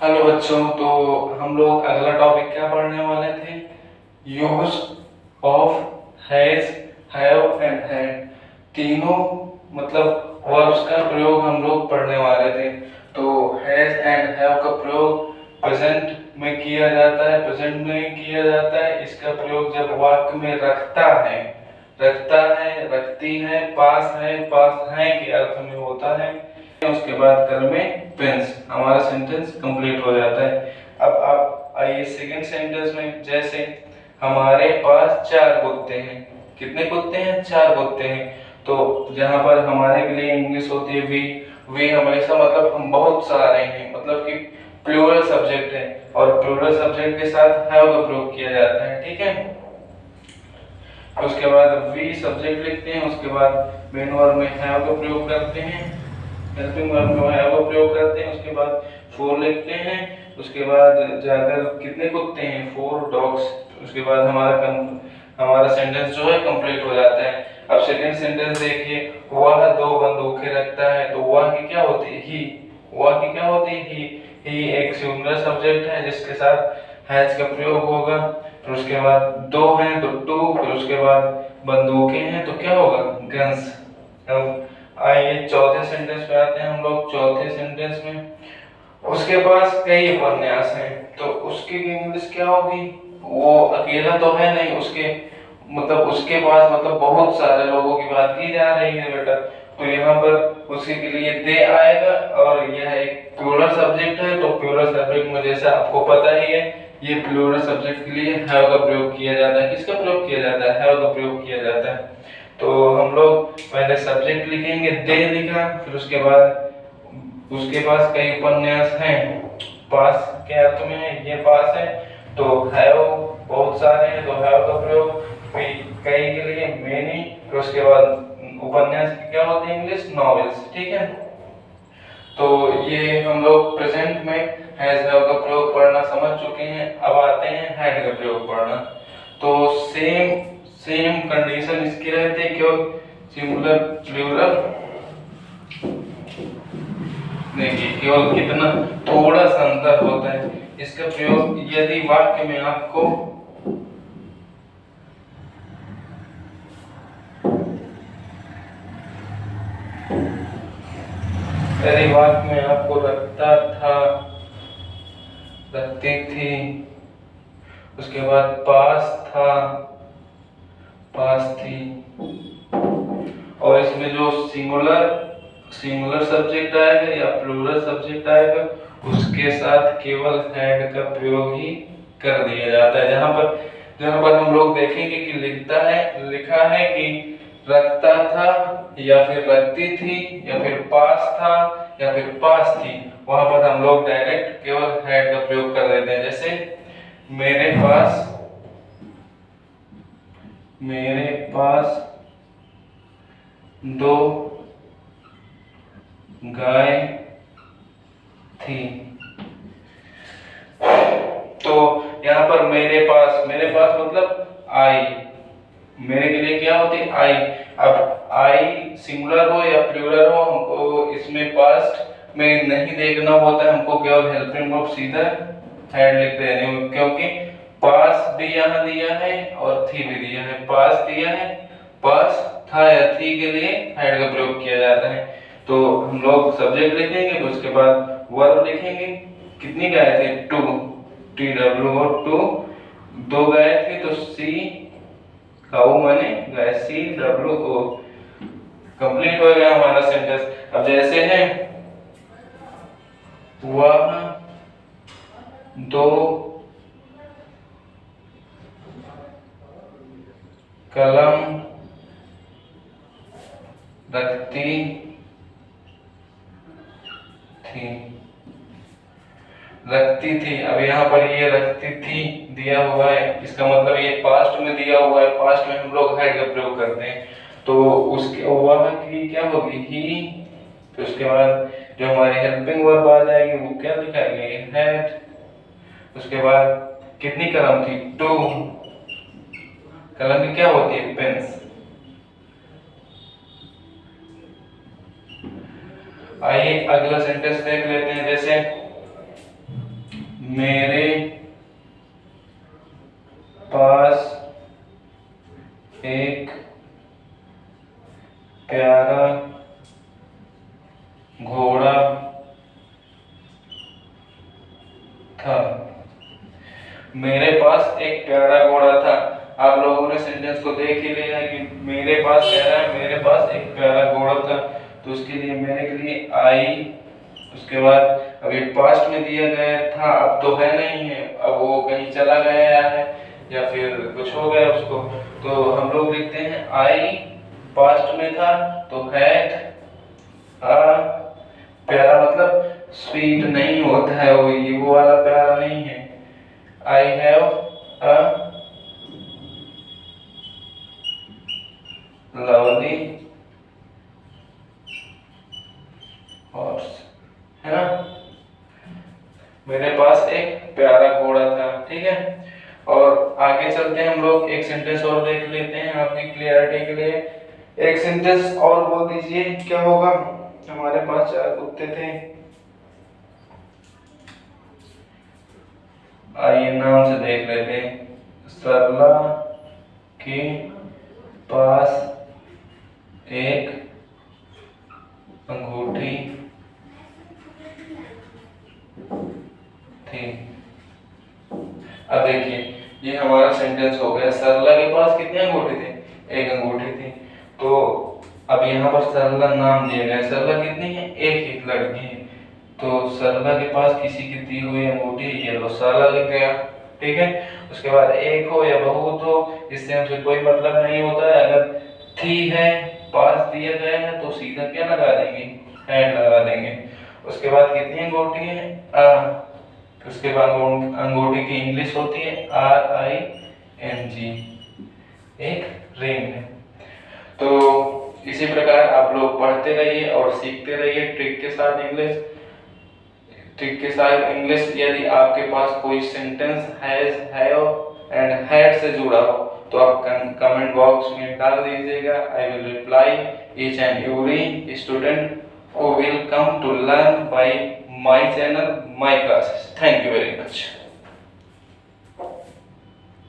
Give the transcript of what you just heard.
Hello बच्चों, तो हम लोग अगला टॉपिक क्या पढ़ने वाले थे? Use of has, have and had. तीनों मतलब वर्ब्स का प्रयोग हम लोग पढ़ने वाले थे। तो हैज एंड हैव का प्रयोग प्रेजेंट में किया जाता है, प्रेजेंट में किया जाता है। इसका प्रयोग जब वाक्य में रखता है, रखती है, पास है के अर्थ में होता है। उसके बाद कल में पेंस, हमारा सेंटेंस कंप्लीट हो जाता है। अब आप आइए सेकंड सेंटेंस में। जैसे हमारे पास 4 कुत्ते हैं। कितने कुत्ते हैं? 4 कुत्ते हैं। तो जहां पर हमारे के लिए इंग्लिश होती है वी हमेशा मतलब हम बहुत सारे हैं, मतलब कि प्लूरल सब्जेक्ट है, और प्लूरल सब्जेक्ट के साथ हैव का प्रयोग किया जाता है। ठीक है। उसके बाद वी सब्जेक्ट लिखते हैं, उसके बाद मेन वर्ब में हैव का प्रयोग करते हैं, हेल्पिंग वर्ब में हैव का प्रयोग करते हैं। उसके बाद फोर लिखते हैं, उसके बाद जाकर कितने कुत्ते हैं? 4 डॉग्स। उसके बाद हमारा सेंटेंस जो है कंप्लीट हो जाता है। अब सेकंड सेंटेंस देखिए, वह 2 बंदूकें रखता है। तो वह की क्या होती है? ही। वह की क्या होती है? ही एक सिंगुलर सब्जेक्ट है जिसके साथ हैज का प्रयोग होगा। फिर उसके बाद 2 हैं तो 2, फिर उसके बाद बंदूकें हैं तो क्या होगा? गन्स। अब आइए चौथे सेंटेंस पे आते हैं हम लोग। चौथे सेंटेंस में उसके पास कई उपन्यास हैं। तो उसकी इंग्लिश क्या होगी? वो अकेला तो है नहीं, उसके पास मतलब बहुत सारे लोगों की बात की जा रही है बेटा। तो यहाँ पर उसी के लिए दे आएगा, और यह एक प्लूरल सब्जेक्ट है। तो प्लूरल सब्जेक्ट में जैसा आपको पता ही है, ये प्लूरल सब्जेक्ट के लिए हैव का प्रयोग किया जाता है। किसका प्रयोग किया जाता है? हैव का प्रयोग किया जाता है। तो हम लोग पहले सब्जेक्ट लिखेंगे, दे लिखा, फिर उसके बाद उसके पास कई उपन्यास हैं। पास के अर्थ में है, ये पास है। तो हैव बहुत सारे हैं, तो हैव का प्रयोग कई के लिए मेनी। फिर उसके बाद उपन्यास की क्या होती है इंग्लिश? नॉवेल्स। ठीक है। तो ये हम लोग प्रेजेंट में हैज हैव का प्रयोग पढ़ना समझ चुके हैं। अब आते हैं हैड का प्रयोग पढ़ना। तो सेम कंडीशन इसकी रहती है, क्यों? Singular plural. देखिए केवल कितना थोड़ा सा अंतर होता है। इसका प्रयोग यदि वाक्य में आपको रखता था, रखती थी, उसके बाद पास था, पास थी, और इसमें जो सिंगुलर सब्जेक्ट आएगा या प्लूरल सब्जेक्ट आएगा, उसके साथ केवल हैड का प्रयोग ही कर दिया जाता है। जहां पर हम लोग देखेंगे कि लिखा है कि रखता था, या फिर रखती थी, या फिर पास था, या फिर पास थी, वहां पर हम लोग डायरेक्ट केवल हैड का प्रयोग कर देते हैं। जैसे मेरे पास 2 गाय थी। तो यहाँ पर मेरे पास मतलब आई। मेरे के लिए क्या होती है? आई। अब आई सिंगुलर हो या प्लूरल हो, हमको इसमें पास्ट में नहीं देखना होता है। हमको केवल हेल्पिंग वर्ब सीधा हैड लिख देने होंगे, क्योंकि पास भी यहाँ दिया है और थी भी दिया है। पास दिया है, पास था या थी के लिए हैड का प्रयोग किया जाता है। तो हम लोग सब्जेक्ट लिखेंगे, तो उसके बाद वर्ब लिखेंगे। कितनी गाय थी? 2, TW और 2। 2 गाय थी तो सी, काऊ माने गाय, CWO। कंप्लीट हो गया हमारा सेंटेंस। अब जैसे है वह 2 कलम रखती थी। अब यहाँ पर ये रखती थी दिया हुआ है, इसका मतलब ये पास्ट में दिया हुआ है। पास्ट में हम लोग हैड का प्रयोग करते हैं। तो उसके वह की क्या होगी? ही। तो उसके बाद जो हमारी हेल्पिंग वर्ब आ जाएगी वो क्या दिखाएंगे? हैड। उसके बाद कितनी कलम थी? 2। कलम की क्या होती है? पेंस। आइए अगला सेंटेंस देख लेते हैं। जैसे मेरे पास एक प्यारा घोड़ा था। मेरे पास एक प्यारा घोड़ा था। आप लोगों ने सेंटेंस को देख ही लिया है कि मेरे पास कह रहा है मेरे पास एक प्यारा घोड़ा था, तो उसके लिए मेरे के लिए आई, उसके बाद अब ये पास्ट में दिया गया था, अब तो है नहीं है, अब वो कहीं चला गया है या फिर कुछ हो गया उसको, तो हम लोग लिखते हैं आई, पास्ट में था तो हैड आ, प्यारा मतलब स्वीट नहीं होता है वो, ये वो वाला प्यारा नहीं है। I have a lovely horse, है ना। मेरे पास एक प्यारा घोड़ा था, ठीक है। और आगे चलते हैं हम लोग, एक सेंटेंस और देख लेते हैं आपकी क्लियरिटी के लिए। एक सेंटेंस और बोल दीजिए, क्या होगा। हमारे पास 4 कुत्ते थे, आइए नाम से देख लेते हैं। सरला के पास एक अंगूठी थी। अब देखिए ये हमारा सेंटेंस हो गया। सरला के पास कितने अंगूठे थे, एक अंगूठी थी। तो अब यहाँ पर सरला नाम दिया गया, सरला कितनी है, एक ही लड़की है, तो सरला के पास किसी की दी हुई अंगूठी, ये लो सरला लिख गया, ठीक है। उसके बाद एक हो या बहुत हो, इससे हमसे कोई मतलब नहीं होता है। अगर थी है, पास दिया गया है, तो सीधा क्या लगा देंगे, हैड लगा देंगे। उसके बाद कितनी अंगूठी है, उसके बाद अंगूठी की इंग्लिश होती है RING, एक रिंग है। तो इसी प्रकार आप लोग पढ़ते रहिए और सीखते रहिए ट्रिक के साथ इंग्लिश। ट्रिक के साथ इंग्लिश, यदि आपके पास कोई sentence has, have and had से जुड़ा हो तो आप कमेंट बॉक्स में डाल दीजिएगा। I will reply each and every student who will come to learn by my channel, my classes. Thank you very much.